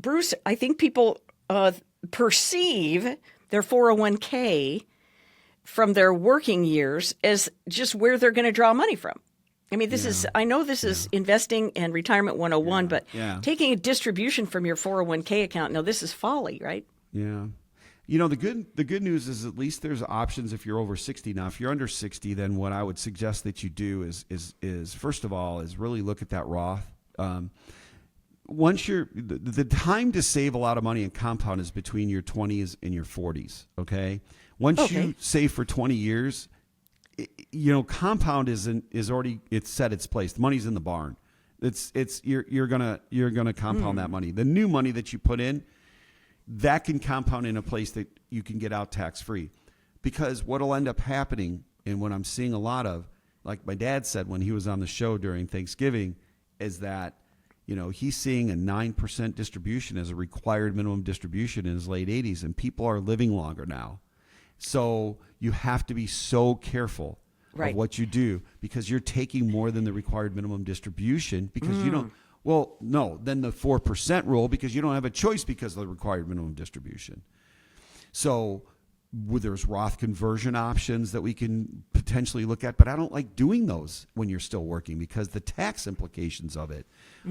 Bruce, I think people perceive their 401k from their working years as just where they're going to draw money from. I mean, I know this is investing and retirement 101, but taking a distribution from your 401k account, no, this is folly, right? Yeah. You know, the good news is at least there's options if you're over 60. Now, if you're under 60, then what I would suggest that you do is first of all, is really look at that Roth. Once the time to save a lot of money and compound is between your 20s and your 40s. Okay. Once you save for 20 years, compound is already, it's set its place. The money's in the barn. You're gonna compound that money. The new money that you put in, that can compound in a place that you can get out tax free. Because what'll end up happening, and what I'm seeing a lot of, like my dad said when he was on the show during Thanksgiving, is that he's seeing a 9% distribution as a required minimum distribution in his late 80s, and people are living longer now. So you have to be so careful of what you do, because you're taking more than the required minimum distribution because you don't. Well, no, then the 4% rule, because you don't have a choice because of the required minimum distribution. So there's Roth conversion options that we can potentially look at, but I don't like doing those when you're still working because the tax implications of it.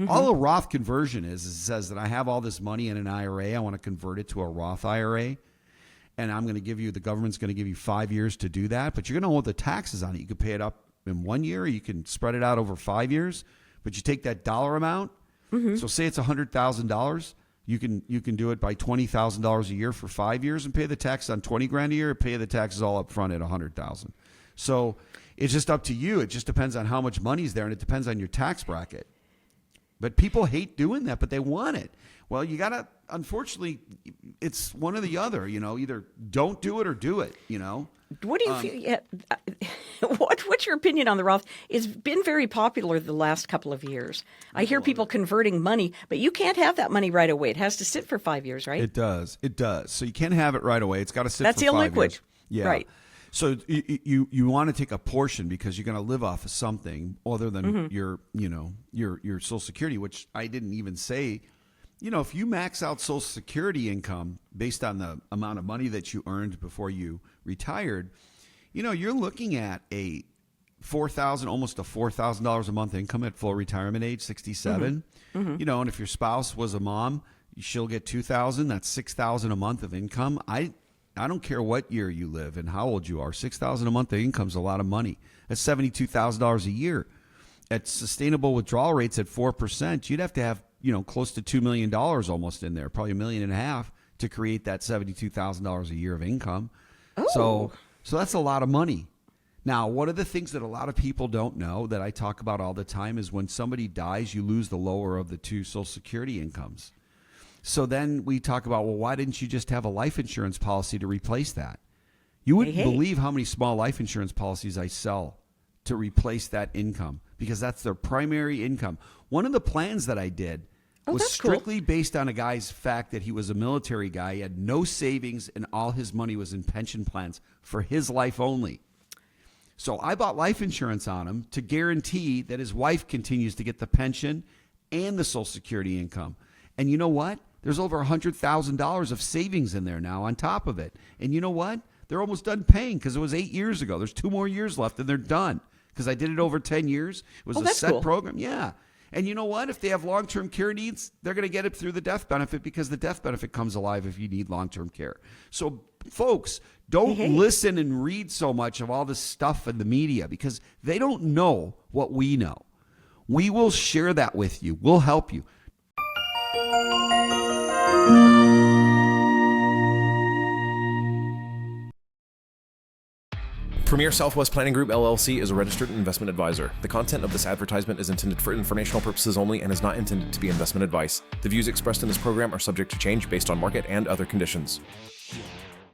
All a Roth conversion is it says that I have all this money in an IRA. I want to convert it to a Roth IRA. And the government's going to give you 5 years to do that, but you're going to owe the taxes on it. You could pay it up in 1 year, or you can spread it out over 5 years, but you take that dollar amount. So say it's $100,000. You can do it by $20,000 a year for 5 years and pay the tax on $20,000 a year, or pay the taxes all up front at $100,000. So it's just up to you. It just depends on how much money's there, and it depends on your tax bracket. But people hate doing that, but they want it. Well, you got to, unfortunately, it's one or the other, either don't do it or do it, What do you feel? Yeah, what's your opinion on the Roth? It's been very popular the last couple of years. I hear people converting money, but you can't have that money right away. It has to sit for 5 years, right? It does. So you can't have it right away. It's got to sit That's for 5 illiquid. years. Yeah. Right. So you want to take a portion because you're going to live off of something other than your Social Security, which I didn't even say. If you max out Social Security income based on the amount of money that you earned before you retired, you're looking at a almost a $4,000 a month income at full retirement age, 67. And if your spouse was a mom, she'll get $2,000. That's $6,000 a month of income. I don't care what year you live and how old you are. $6,000 a month of income is a lot of money. That's $72,000 a year. At sustainable withdrawal rates at 4%, you'd have to have close to $2 million almost in there, probably $1.5 million to create that $72,000 a year of income. So that's a lot of money. Now, one of the things that a lot of people don't know that I talk about all the time is when somebody dies, you lose the lower of the two Social Security incomes. So then we talk about, well, why didn't you just have a life insurance policy to replace that? You wouldn't believe how many small life insurance policies I sell to replace that income, because that's their primary income. One of the plans that I did was strictly based on a guy's fact that he was a military guy. He had no savings and all his money was in pension plans for his life only. So I bought life insurance on him to guarantee that his wife continues to get the pension and the Social Security income. And you know what? There's over $100,000 of savings in there now on top of it. And you know what? They're almost done paying because it was 8 years ago. There's 2 more years left and they're done because I did it over 10 years. It was a set program. Yeah. And you know what? If they have long-term care needs, they're going to get it through the death benefit because the death benefit comes alive if you need long-term care. So, folks, don't listen and read so much of all this stuff in the media because they don't know what we know. We will share that with you. We'll help you. Premier Southwest Planning Group, LLC is a registered investment advisor. The content of this advertisement is intended for informational purposes only and is not intended to be investment advice. The views expressed in this program are subject to change based on market and other conditions.